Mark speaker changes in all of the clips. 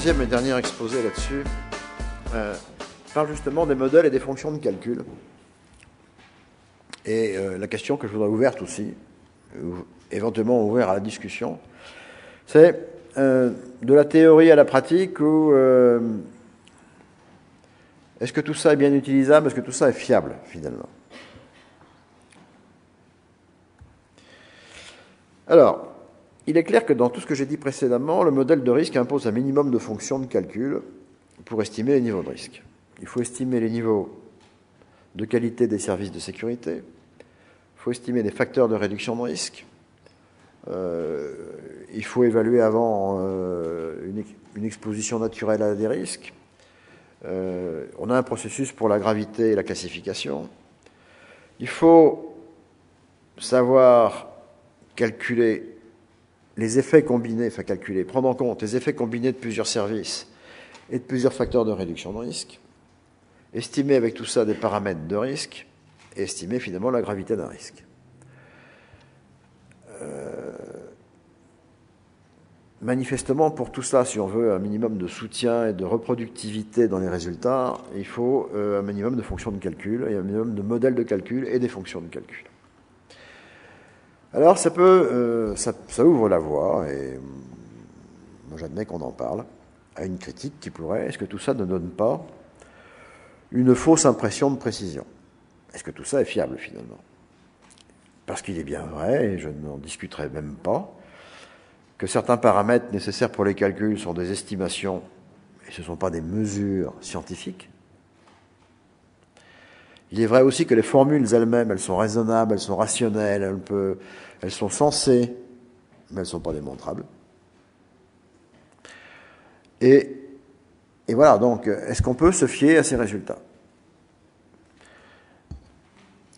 Speaker 1: troisième et dernier exposé là-dessus parle justement des modèles et des fonctions de calcul. Et la question que je voudrais ouverte aussi, éventuellement ouverte à la discussion, c'est de la théorie à la pratique ou est-ce que tout ça est bien utilisable, est-ce que tout ça est fiable finalement? Alors, il est clair que dans tout ce que j'ai dit précédemment, le modèle de risque impose un minimum de fonctions de calcul pour estimer les niveaux de risque. Il faut estimer les niveaux de qualité des services de sécurité, il faut estimer les facteurs de réduction de risque, il faut évaluer avant une exposition naturelle à des risques, on a un processus pour la gravité et la classification, il faut savoir calculer les effets combinés, enfin calculer, prendre en compte les effets combinés de plusieurs services et de plusieurs facteurs de réduction de risque, estimer avec tout ça des paramètres de risque et estimer finalement la gravité d'un risque. Manifestement, pour tout ça, si on veut un minimum de soutien et de reproductivité dans les résultats, il faut un minimum de fonctions de calcul et un minimum de modèles de calcul et des fonctions de calcul. Alors, ça ouvre la voie, et moi j'admets qu'on en parle, à une critique qui pourrait, est-ce que tout ça ne donne pas une fausse impression de précision? Est-ce que tout ça est fiable finalement? Parce qu'il est bien vrai, et je n'en discuterai même pas, que certains paramètres nécessaires pour les calculs sont des estimations, et ce ne sont pas des mesures scientifiques. Il est vrai aussi que les formules elles-mêmes, elles sont raisonnables, elles sont rationnelles, elles sont sensées, mais elles ne sont pas démontrables. Et voilà, donc, est-ce qu'on peut se fier à ces résultats?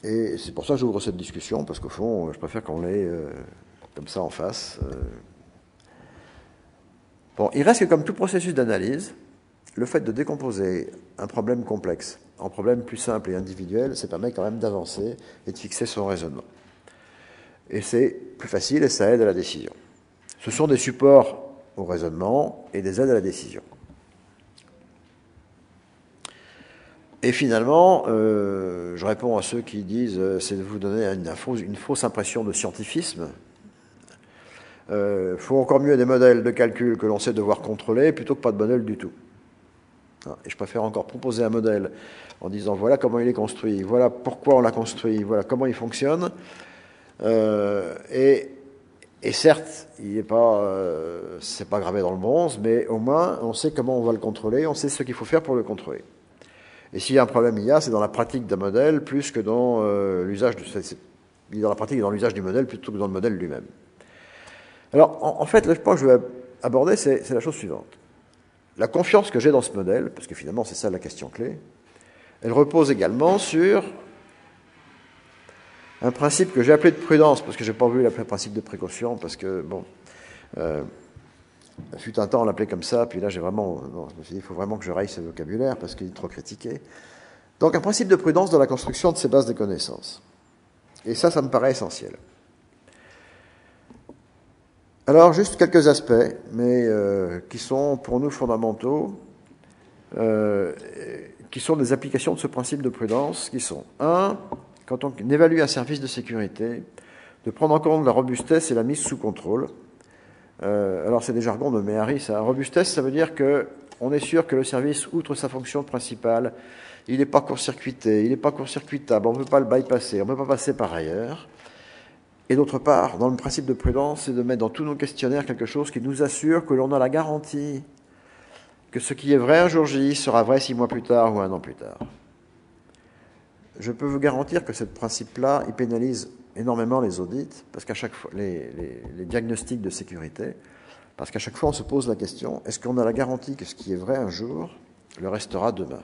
Speaker 1: Et c'est pour ça que j'ouvre cette discussion, parce qu'au fond, je préfère qu'on l'ait comme ça en face. Bon, il reste que comme tout processus d'analyse, le fait de décomposer un problème complexe en problème plus simple et individuel, ça permet quand même d'avancer et de fixer son raisonnement. Et c'est plus facile et ça aide à la décision. Ce sont des supports au raisonnement et des aides à la décision. Et finalement, je réponds à ceux qui disent c'est de vous donner une fausse impression de scientifisme. Faut encore mieux des modèles de calcul que l'on sait devoir contrôler plutôt que pas de modèle du tout. Et je préfère encore proposer un modèle en disant voilà comment il est construit, voilà pourquoi on l'a construit, voilà comment il fonctionne. Et certes, il n'est pas, c'est pas gravé dans le bronze, mais au moins on sait comment on va le contrôler, on sait ce qu'il faut faire pour le contrôler. Et s'il y a un problème, c'est dans la pratique d'un modèle plus que dans l'usage dans la pratique et dans l'usage du modèle plutôt que dans le modèle lui-même. Alors, en fait, le point que je veux aborder, c'est la chose suivante. La confiance que j'ai dans ce modèle, parce que finalement c'est ça la question clé, elle repose également sur un principe que j'ai appelé de prudence, parce que je n'ai pas voulu l'appeler principe de précaution, parce que, bon, fut un temps on l'appelait comme ça, puis là je me suis dit, il faut vraiment que je raye ce vocabulaire, parce qu'il est trop critiqué. Donc un principe de prudence dans la construction de ces bases de connaissances. Et ça me paraît essentiel. Alors, juste quelques aspects, mais qui sont pour nous fondamentaux, qui sont des applications de ce principe de prudence, qui sont, quand on évalue un service de sécurité, de prendre en compte la robustesse et la mise sous contrôle. Alors, c'est des jargons de Méhari, ça. Robustesse, ça veut dire qu'on est sûr que le service, outre sa fonction principale, il n'est pas court-circuité, il n'est pas court-circuitable, on ne peut pas le bypasser, on ne peut pas passer par ailleurs. Et d'autre part, dans le principe de prudence, c'est de mettre dans tous nos questionnaires quelque chose qui nous assure que l'on a la garantie que ce qui est vrai un jour J sera vrai 6 mois plus tard ou 1 an plus tard. Je peux vous garantir que ce principe-là, il pénalise énormément les audits, parce qu'à chaque fois, les diagnostics de sécurité, parce qu'à chaque fois on se pose la question, est-ce qu'on a la garantie que ce qui est vrai un jour le restera demain?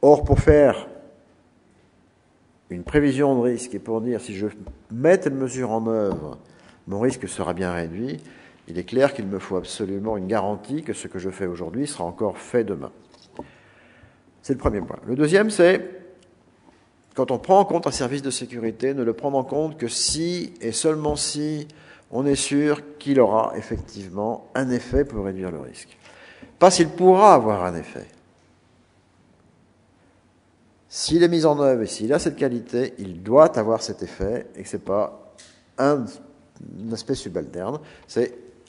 Speaker 1: Or, pour faire une prévision de risque et pour dire si je mets telle mesure en œuvre, mon risque sera bien réduit, il est clair qu'il me faut absolument une garantie que ce que je fais aujourd'hui sera encore fait demain. C'est le premier point. Le deuxième, c'est quand on prend en compte un service de sécurité, ne le prendre en compte que si et seulement si on est sûr qu'il aura effectivement un effet pour réduire le risque. pas s'il pourra avoir un effet. S'il est mis en œuvre et s'il a cette qualité, il doit avoir cet effet, et que ce n'est pas un aspect subalterne,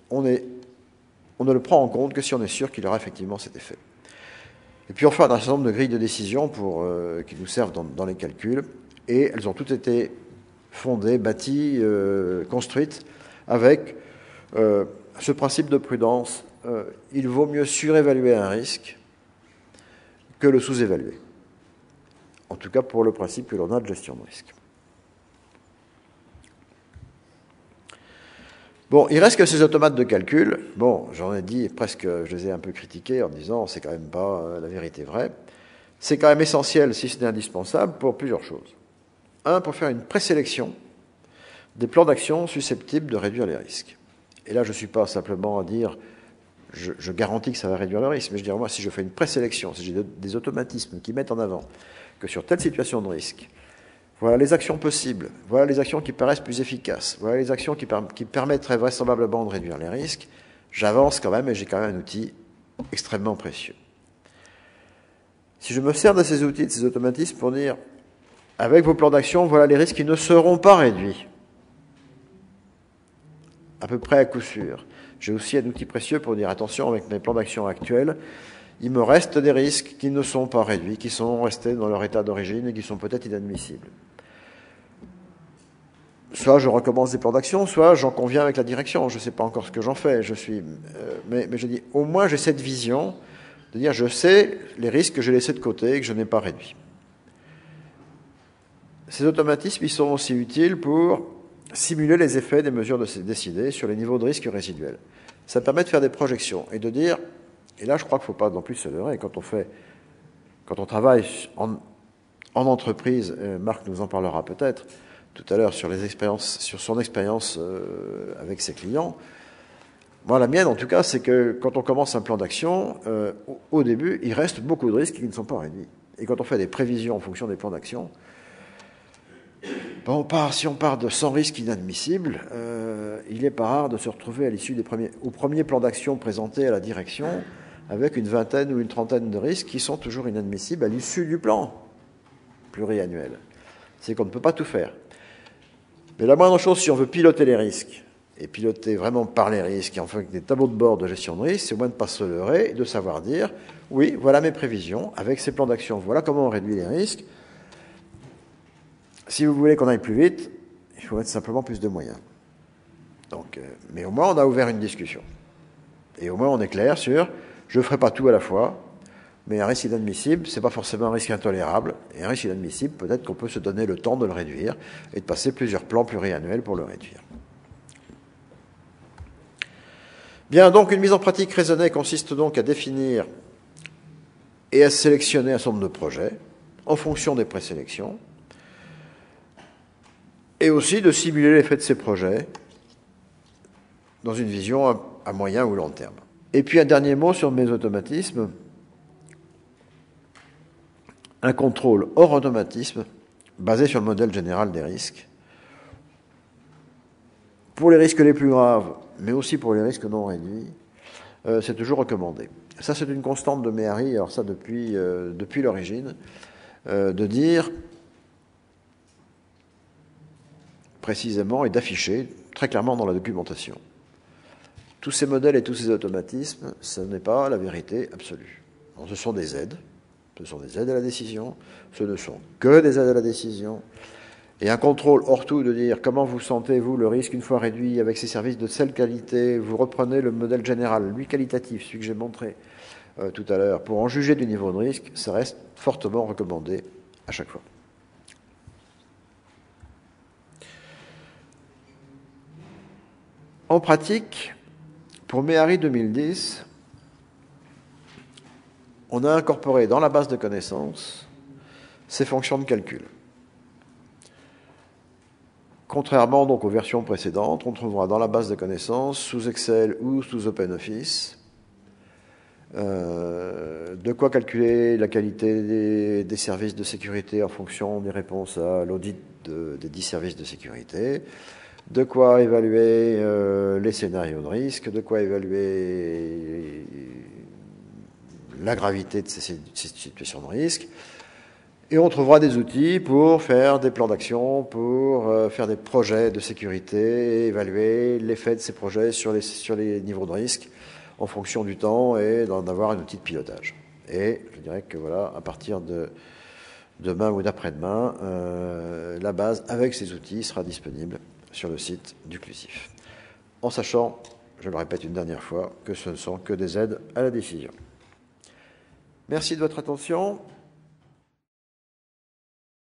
Speaker 1: on ne le prend en compte que si on est sûr qu'il aura effectivement cet effet. Et puis enfin, un certain nombre de grilles de décision qui nous servent dans les calculs, et elles ont toutes été fondées, bâties, construites avec ce principe de prudence. Il vaut mieux surévaluer un risque que le sous-évaluer. En tout cas pour le principe que l'on a de gestion de risque. Bon, il reste que ces automates de calcul. Bon, j'en ai dit presque, je les ai un peu critiqués en disant c'est quand même pas la vérité vraie. C'est quand même essentiel, si ce n'est indispensable, pour plusieurs choses. Un, pour faire une présélection des plans d'action susceptibles de réduire les risques. Et là, je ne suis pas simplement à dire je garantis que ça va réduire le risque, mais je dis moi, si je fais une présélection, si j'ai des automatismes qui mettent en avant que sur telle situation de risque, voilà les actions possibles, voilà les actions qui paraissent plus efficaces, voilà les actions qui permettraient vraisemblablement de réduire les risques, j'avance quand même et j'ai quand même un outil extrêmement précieux. Si je me sers de ces outils, de ces automatismes pour dire, avec vos plans d'action, voilà les risques qui ne seront pas réduits, à peu près à coup sûr. J'ai aussi un outil précieux pour dire, attention, avec mes plans d'action actuels, il me reste des risques qui ne sont pas réduits, qui sont restés dans leur état d'origine et qui sont peut-être inadmissibles. Soit je recommence des plans d'action, soit j'en conviens avec la direction. Je ne sais pas encore ce que j'en fais. Mais je dis, au moins j'ai cette vision de dire, je sais les risques que j'ai laissés de côté et que je n'ai pas réduits. Ces automatismes, ils sont aussi utiles pour simuler les effets des mesures décidées sur les niveaux de risque résiduels. Ça permet de faire des projections et de dire, et là je crois qu'il ne faut pas non plus se leurrer, quand on travaille en entreprise, Marc nous en parlera peut-être tout à l'heure sur son expérience avec ses clients. Moi, la mienne, en tout cas, c'est que quand on commence un plan d'action, au début, il reste beaucoup de risques qui ne sont pas réduits. Et quand on fait des prévisions en fonction des plans d'action, si on part de 100 risques inadmissibles, il n'est pas rare de se retrouver à l'issue au premier plan d'action présenté à la direction avec une vingtaine ou une trentaine de risques qui sont toujours inadmissibles à l'issue du plan pluriannuel. C'est qu'on ne peut pas tout faire. Mais la moindre chose, si on veut piloter les risques, et piloter vraiment par les risques, et en fait des tableaux de bord de gestion de risque, c'est au moins de ne pas se leurrer et de savoir dire, oui, voilà mes prévisions, avec ces plans d'action, voilà comment on réduit les risques. Si vous voulez qu'on aille plus vite, il faut mettre simplement plus de moyens. Donc, mais au moins, on a ouvert une discussion. Et au moins, on est clair sur, je ne ferai pas tout à la fois, mais un risque inadmissible, ce n'est pas forcément un risque intolérable. Et un risque inadmissible, peut-être qu'on peut se donner le temps de le réduire et de passer plusieurs plans pluriannuels pour le réduire. Bien, donc une mise en pratique raisonnée consiste donc à définir et à sélectionner un certain nombre de projets en fonction des présélections et aussi de simuler l'effet de ces projets dans une vision à moyen ou long terme. Et puis un dernier mot sur mes automatismes. Un contrôle hors automatisme basé sur le modèle général des risques. Pour les risques les plus graves, mais aussi pour les risques non réduits, c'est toujours recommandé. Ça, c'est une constante de Méhari, alors ça depuis l'origine, de dire précisément et d'afficher très clairement dans la documentation. Tous ces modèles et tous ces automatismes, ce n'est pas la vérité absolue. Donc, ce sont des aides. Ce sont des aides à la décision. Ce ne sont que des aides à la décision. Et un contrôle hors tout de dire comment vous sentez-vous le risque une fois réduit avec ces services de telle qualité, vous reprenez le modèle général, lui qualitatif, celui que j'ai montré tout à l'heure, pour en juger du niveau de risque, ça reste fortement recommandé à chaque fois. En pratique, pour Méhari 2010, on a incorporé dans la base de connaissances ces fonctions de calcul. Contrairement donc aux versions précédentes, on trouvera dans la base de connaissances, sous Excel ou sous OpenOffice, de quoi calculer la qualité des services de sécurité en fonction des réponses à l'audit des 10 services de sécurité, de quoi évaluer les scénarios de risque, de quoi évaluer la gravité de ces situations de risque. Et on trouvera des outils pour faire des plans d'action, pour faire des projets de sécurité et évaluer l'effet de ces projets sur les niveaux de risque en fonction du temps et d'en avoir un outil de pilotage. Et je dirais que voilà, à partir de demain ou d'après-demain, la base avec ces outils sera disponible sur le site du CLUSIF. En sachant, je le répète une dernière fois, que ce ne sont que des aides à la décision. Merci de votre attention.